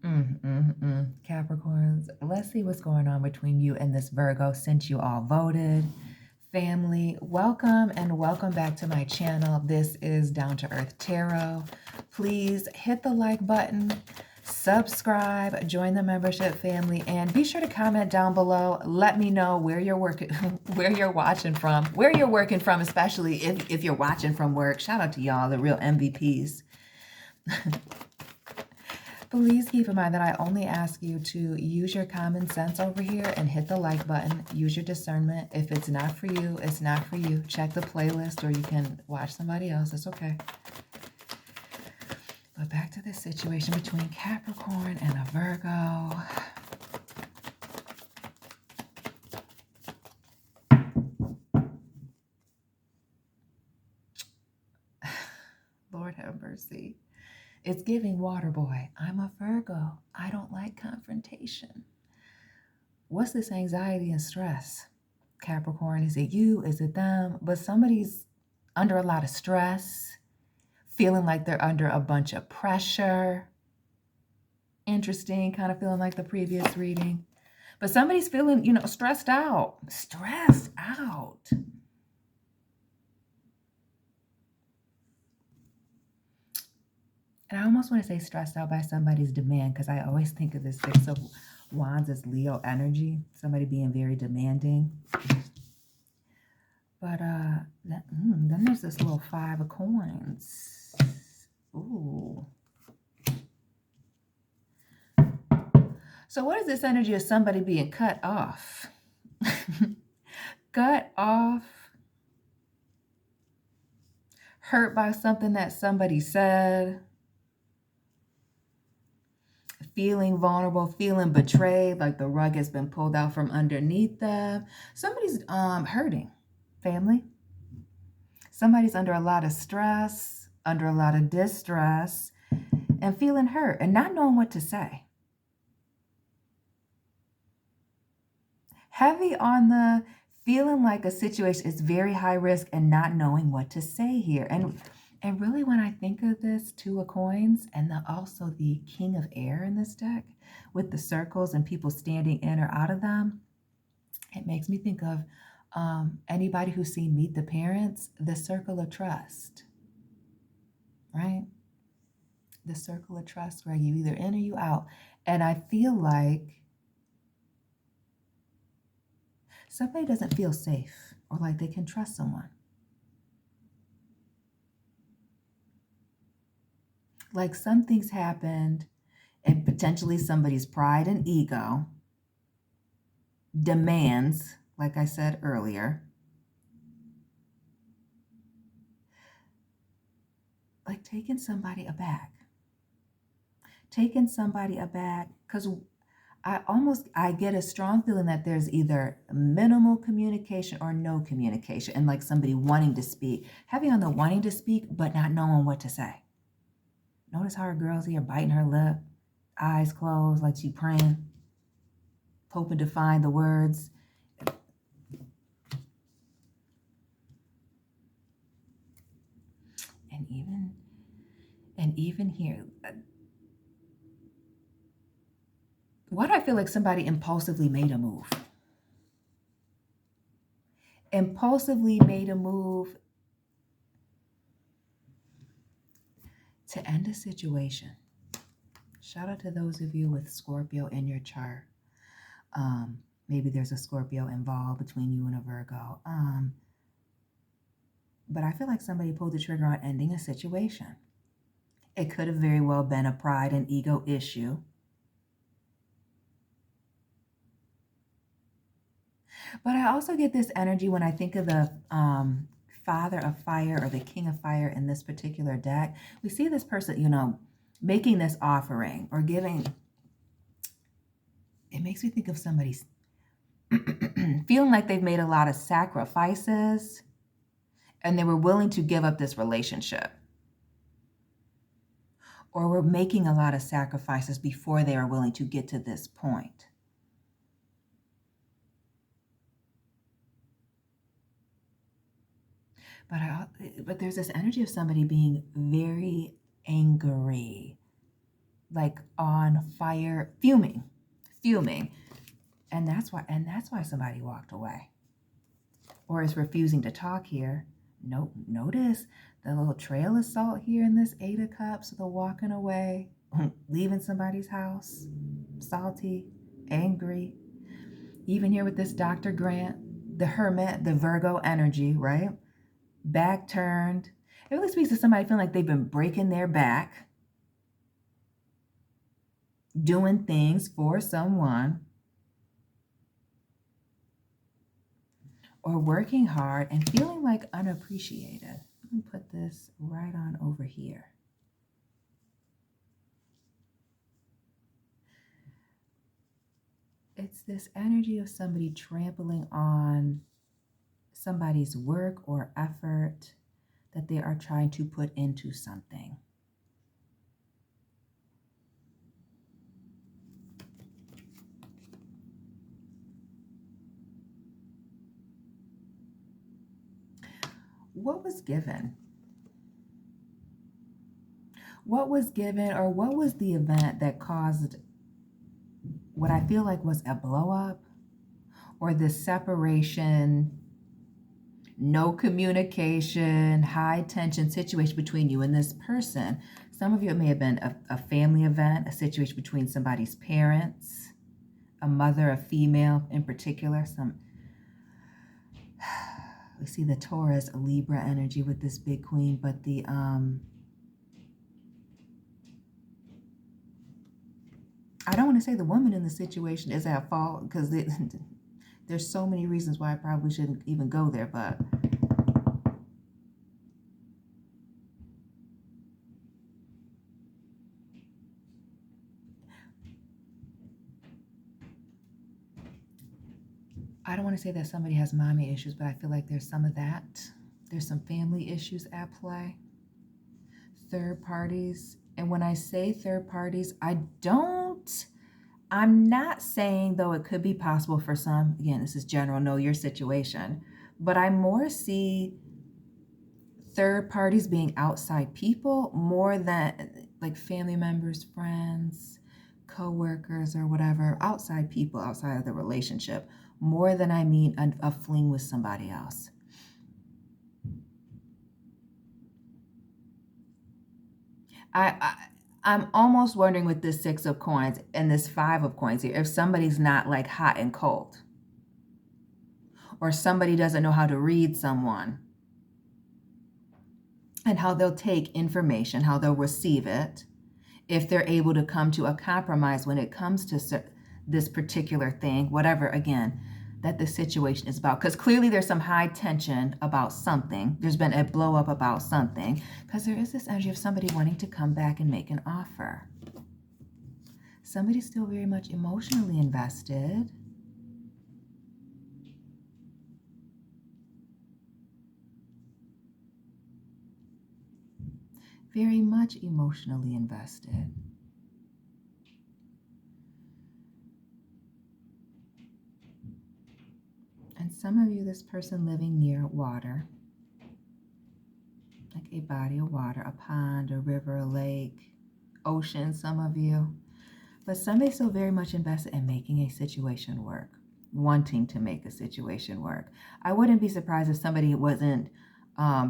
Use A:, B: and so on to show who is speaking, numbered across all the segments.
A: Capricorns, let's see what's going on between you and this Virgo since you all voted. Family, welcome and welcome back to my channel. This is Down to Earth Tarot. Please hit the like button, subscribe, join the membership family, and be sure to comment down below. Let me know where you're working, where you're watching from, where you're working from, especially if you're watching from work. Shout out to y'all, the real MVPs. Please keep in mind that I only ask you to use your common sense over here and hit the like button. Use your discernment. If it's not for you, it's not for you. Check the playlist or you can watch somebody else. It's okay. But back to this situation between Capricorn and a Virgo. Lord have mercy. It's giving water boy. I'm a Virgo. I don't like confrontation. What's this anxiety and stress? Capricorn, is it you? Is it them? But somebody's under a lot of stress, feeling like they're under a bunch of pressure. Interesting, kind of feeling like the previous reading. But somebody's feeling, stressed out. Stressed out. And I almost want to say stressed out by somebody's demand because I always think of this Six of Wands as Leo energy, somebody being very demanding. But then there's this little Five of Coins. Ooh. So what is this energy of somebody being cut off? Cut off. Hurt by something that somebody said. Feeling vulnerable, feeling betrayed, like the rug has been pulled out from underneath them. Somebody's hurting, family. Somebody's under a lot of stress, under a lot of distress, and feeling hurt and not knowing what to say. Heavy on the feeling like a situation is very high risk and not knowing what to say here. And really, when I think of this Two of Coins and also the King of Air in this deck with the circles and people standing in or out of them, it makes me think of anybody who's seen Meet the Parents, the circle of trust, right? The circle of trust where you either in or you out. And I feel like somebody doesn't feel safe or like they can trust someone. Like something's happened and potentially somebody's pride and ego demands, like I said earlier, like taking somebody aback. Taking somebody aback because I get a strong feeling that there's either minimal communication or no communication and like somebody wanting to speak. Heavy on the wanting to speak but not knowing what to say. Notice how her girl's here biting her lip, eyes closed like she praying, hoping to find the words. And even here, why do I feel like somebody impulsively made a move? Impulsively made a move to end a situation. Shout out to those of you with Scorpio in your chart. Maybe there's a Scorpio involved between you and a Virgo. But I feel like somebody pulled the trigger on ending a situation. It could have very well been a pride and ego issue. But I also get this energy when I think of the Father of Fire or the King of Fire in this particular deck. We see this person, making this offering or giving. It makes me think of somebody feeling like they've made a lot of sacrifices and they were willing to give up this relationship. Or were making a lot of sacrifices before they are willing to get to this point. But there's this energy of somebody being very angry like on fire, fuming. And that's why somebody walked away or is refusing to talk here. Notice the little trail of salt here in this Eight of Cups, the walking away, leaving somebody's house, salty, angry. Even here with this Dr. Grant, the Hermit, the Virgo energy, right? Back turned. It really speaks to somebody feeling like they've been breaking their back, doing things for someone, or working hard and feeling like unappreciated. Let me put this right on over here. It's this energy of somebody trampling on somebody's work or effort that they are trying to put into something. What was given? What was given, or what was the event that caused what I feel like was a blow up or this separation, no communication, high tension situation between you and this person? Some of you, it may have been a family event, a situation between somebody's parents, a mother, a female in particular. We see the Taurus, Libra energy with this big queen, but the I don't want to say the woman in the situation is at fault, because there's so many reasons why I probably shouldn't even go there, but I don't want to say that somebody has mommy issues, but I feel like there's some of that. There's some family issues at play. Third parties. And when I say third parties, I'm not saying, though it could be possible for some, again, this is general, know your situation, but I more see third parties being outside people more than like family members, friends, co-workers, or whatever, outside people, outside of the relationship, more than I mean a fling with somebody else. I'm almost wondering with this Six of Coins and this Five of Coins here, if somebody's not like hot and cold, or somebody doesn't know how to read someone and how they'll take information, how they'll receive it, if they're able to come to a compromise when it comes to this particular thing, whatever, again, that the situation is about. Because clearly there's some high tension about something. There's been a blow up about something, because there is this energy of somebody wanting to come back and make an offer. Somebody's still very much emotionally invested. Very much emotionally invested. And some of you, this person living near water, like a body of water, a pond, a river, a lake, ocean, some of you. But somebody's still very much invested in making a situation work, wanting to make a situation work. I wouldn't be surprised if somebody wasn't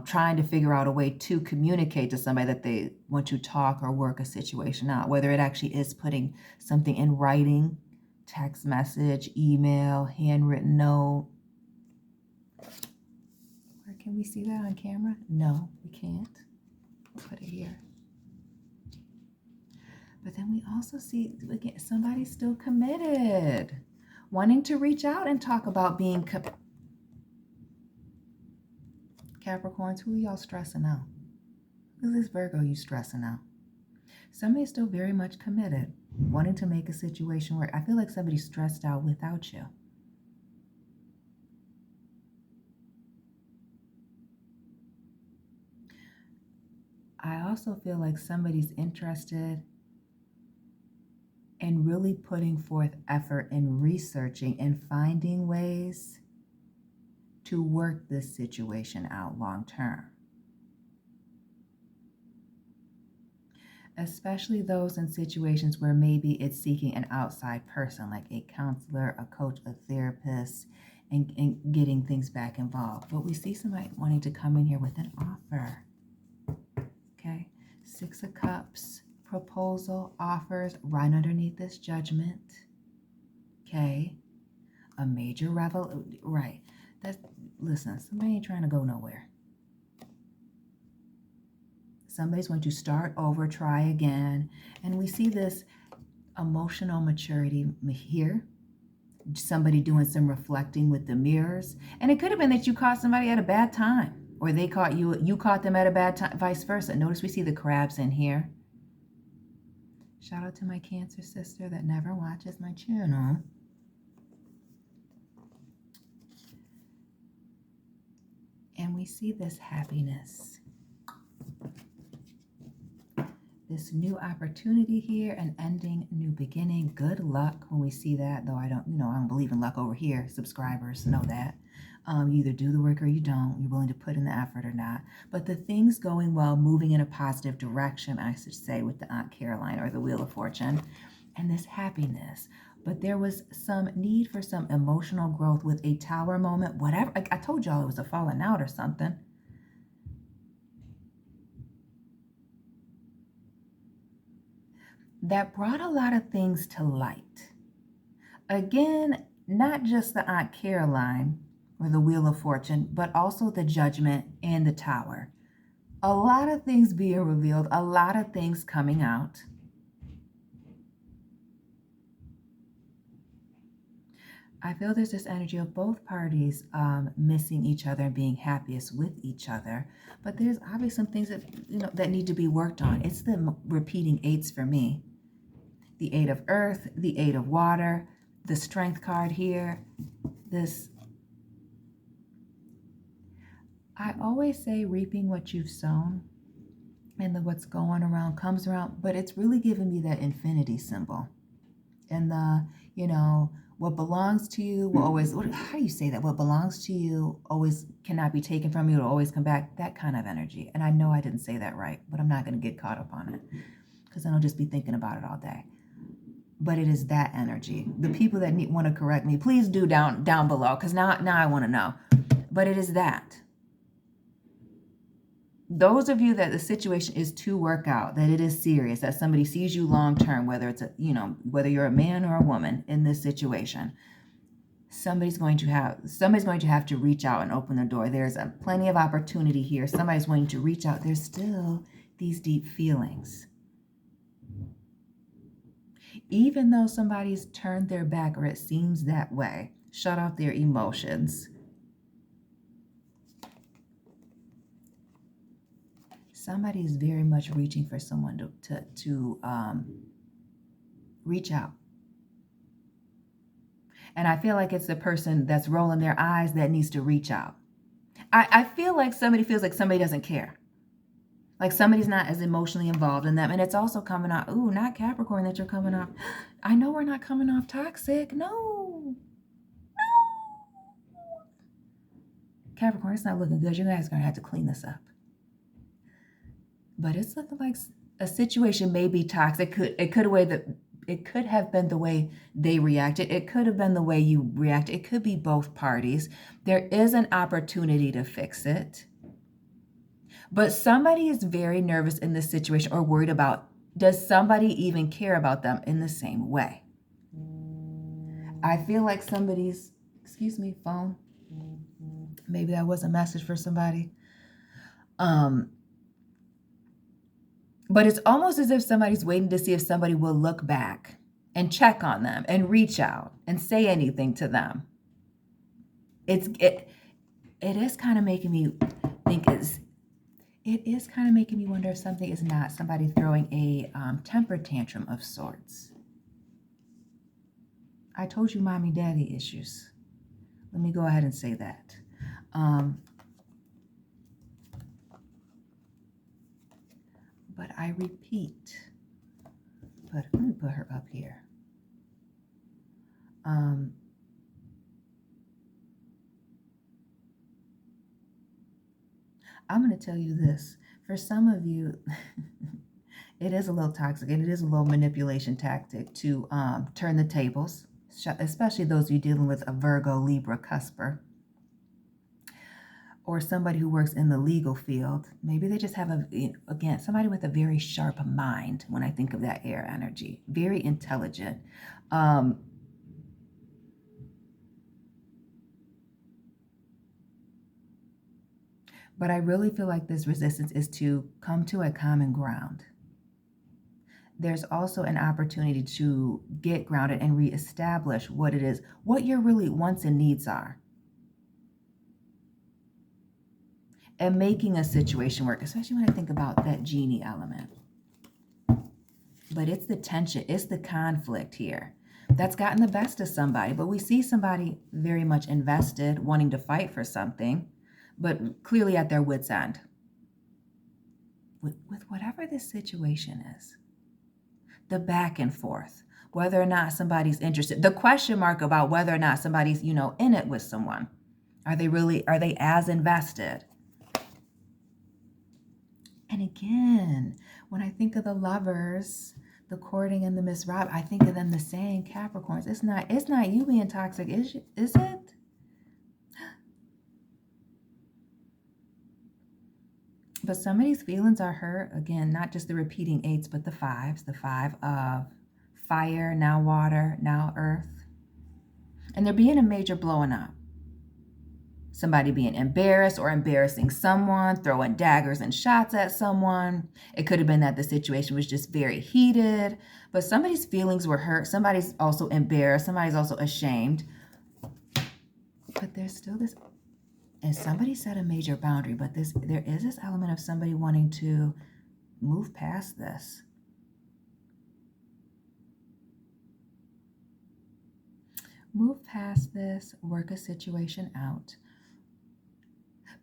A: trying to figure out a way to communicate to somebody that they want to talk or work a situation out, whether it actually is putting something in writing, text message, email, handwritten note. Where can we see that on camera? No, we can't. We'll put it here. But then we also see, again, somebody's still committed, wanting to reach out and talk about being Capricorns. Who are y'all stressing out? Who's this Virgo you stressing out? Somebody's still very much committed, wanting to make a situation work. I feel like somebody's stressed out without you. I also feel like somebody's interested in really putting forth effort in researching and finding ways to work this situation out long term. especially those in situations where maybe it's seeking an outside person, like a counselor, a coach, a therapist, and getting things back involved. But we see somebody wanting to come in here with an offer. Okay, 6 of Cups, proposal, offers, right underneath this Judgment. Okay, a major right. Listen, somebody ain't trying to go nowhere. Somebody's going to start over, try again. And we see this emotional maturity here. Somebody doing some reflecting with the mirrors. And it could have been that you caught somebody at a bad time, or they caught you caught them at a bad time, vice versa. Notice we see the crabs in here. Shout out to my Cancer sister that never watches my channel. And we see this happiness. This new opportunity here, an ending, new beginning. Good luck when we see that, though I don't believe in luck over here. Subscribers know that. You either do the work or you don't. You're willing to put in the effort or not. But the things going well, moving in a positive direction, I should say, with the Aunt Caroline or the Wheel of Fortune, and this happiness. But there was some need for some emotional growth with a Tower moment, whatever. I told y'all it was a falling out or something. That brought a lot of things to light. Again, not just the Aunt Caroline or the Wheel of Fortune, but also the Judgment and the Tower. A lot of things being revealed, a lot of things coming out. I feel there's this energy of both parties missing each other and being happiest with each other. But there's obviously some things that, that need to be worked on. It's the repeating 8s for me. The 8 of Earth, the 8 of Water, the Strength card here. I always say reaping what you've sown, and what's going around comes around, but it's really giving me that infinity symbol. And what belongs to you will always, how do you say that? What belongs to you always cannot be taken from you. It'll always come back, that kind of energy. And I know I didn't say that right, but I'm not going to get caught up on it because then I'll just be thinking about it all day. But it is that energy. The people that want to correct me, please do down below, because now I want to know. But it is that. Those of you that the situation is to work out, that it is serious, that somebody sees you long term, whether it's whether you're a man or a woman in this situation, somebody's going to have to reach out and open the door. There's plenty of opportunity here. Somebody's going to reach out. There's still these deep feelings. Even though somebody's turned their back, or it seems that way, shut off their emotions. Somebody is very much reaching for someone to reach out. And I feel like it's the person that's rolling their eyes that needs to reach out. I feel like somebody feels like somebody doesn't care. Like somebody's not as emotionally involved in them. And it's also coming off, ooh, not Capricorn that you're coming off. I know we're not coming off toxic. No. Capricorn, it's not looking good. You guys are going to have to clean this up. But it's looking like a situation may be toxic. It could have been the way they reacted. It could have been the way you reacted. It could be both parties. There is an opportunity to fix it. But somebody is very nervous in this situation or worried about, does somebody even care about them in the same way? I feel like somebody's, excuse me, phone. Maybe that was a message for somebody. But it's almost as if somebody's waiting to see if somebody will look back and check on them and reach out and say anything to them. It is kind of making me think it is kind of making me wonder if something is not somebody throwing a temper tantrum of sorts. I told you mommy daddy issues. Let me go ahead and say that. But I repeat, let me put her up here. I'm going to tell you this. For some of you, It is a little toxic, and it is a little manipulation tactic to turn the tables, especially those of you dealing with a Virgo, Libra, cusper, or somebody who works in the legal field. Maybe they just have again, somebody with a very sharp mind when I think of that air energy, very intelligent. But I really feel like this resistance is to come to a common ground. There's also an opportunity to get grounded and reestablish what it is, what your really wants and needs are. And making a situation work, especially when I think about that genie element. But it's the tension, it's the conflict here that's gotten the best of somebody. But we see somebody very much invested, wanting to fight for something, but clearly at their wits' end. With whatever this situation is, the back and forth, whether or not somebody's interested, the question mark about whether or not somebody's, in it with someone. Are they as invested? And again, when I think of the lovers, the courting and the Miss Rob, I think of them the same Capricorns. It's not you being toxic, is it? But somebody's feelings are hurt. Again, not just the repeating eights, but the fives. The five of fire, now water, now earth. And there being a major blowing up. Somebody being embarrassed or embarrassing someone, throwing daggers and shots at someone. It could have been that the situation was just very heated, but somebody's feelings were hurt. Somebody's also embarrassed. Somebody's also ashamed. But there's still this, and somebody set a major boundary, but there is this element of somebody wanting to move past this. Move past this, work a situation out.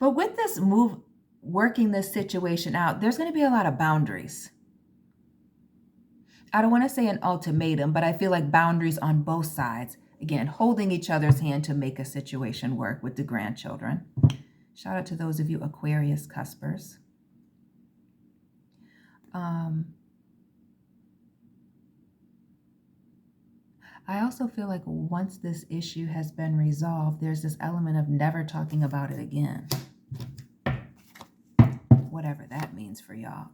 A: But with this working this situation out, there's going to be a lot of boundaries. I don't want to say an ultimatum, but I feel like boundaries on both sides. Again, holding each other's hand to make a situation work with the grandchildren. Shout out to those of you Aquarius cuspers. I also feel like once this issue has been resolved, there's this element of never talking about it again. Whatever that means for y'all.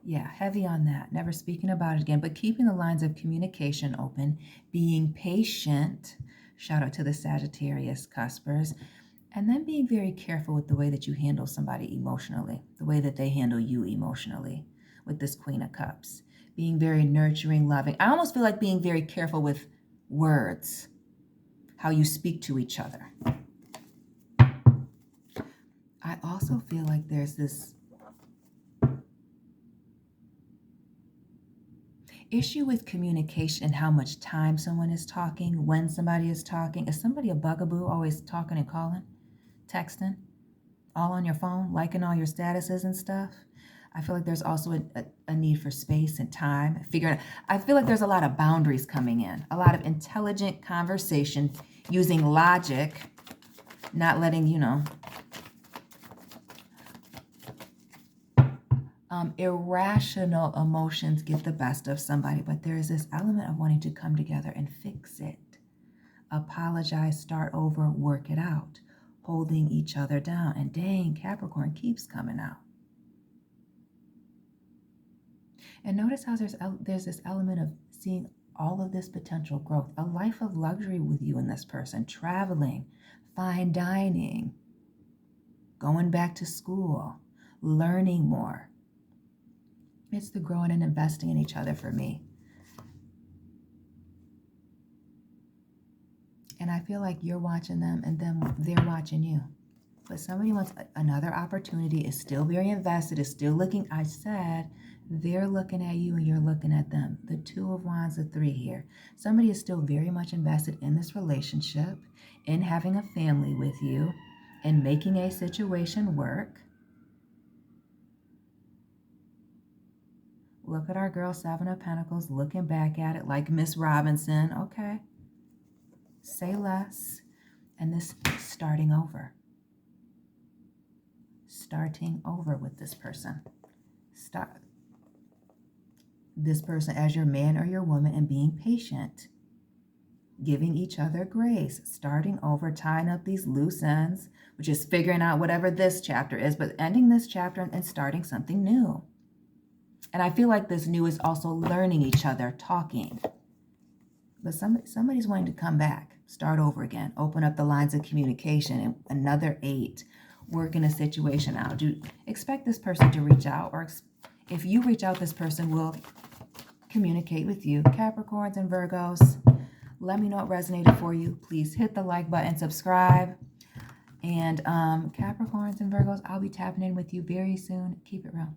A: Yeah, heavy on that. Never speaking about it again, but keeping the lines of communication open, being patient. Shout out to the Sagittarius cuspers. And then being very careful with the way that you handle somebody emotionally, the way that they handle you emotionally with this Queen of Cups. Being very nurturing, loving. I almost feel like being very careful with words, how you speak to each other. I also feel like there's this issue with communication and how much time someone is talking, when somebody is talking. Is somebody a bugaboo, always talking and calling, texting, all on your phone, liking all your statuses and stuff? I feel like there's also a need for space and time. I feel like there's a lot of boundaries coming in, a lot of intelligent conversation, using logic, not letting, irrational emotions get the best of somebody. But there is this element of wanting to come together and fix it. Apologize, start over, work it out, holding each other down. And dang, Capricorn keeps coming out. And notice how there's this element of seeing all of this potential growth, a life of luxury with you and this person, traveling, fine dining, going back to school, learning more. It's the growing and investing in each other for me. And I feel like you're watching them and then they're watching you. But somebody wants another opportunity, is still very invested, is still looking. I said they're looking at you and you're looking at them. The Two of Wands, the Three here. Somebody is still very much invested in this relationship, in having a family with you, in making a situation work. Look at our girl, Seven of Pentacles, looking back at it like Miss Robinson. Okay. Say less. And this starting over. Starting over with this person. this person as your man or your woman and being patient, giving each other grace, starting over, tying up these loose ends, which is figuring out whatever this chapter is, but ending this chapter and starting something new. And I feel like this new is also learning each other, talking. But somebody's wanting to come back, start over again, open up the lines of communication. And another 8, working a situation out. Expect this person to reach out, or if you reach out, this person will communicate with you. Capricorns and Virgos, let me know what resonated for you. Please hit the like button, subscribe. And Capricorns and Virgos, I'll be tapping in with you very soon. Keep it real.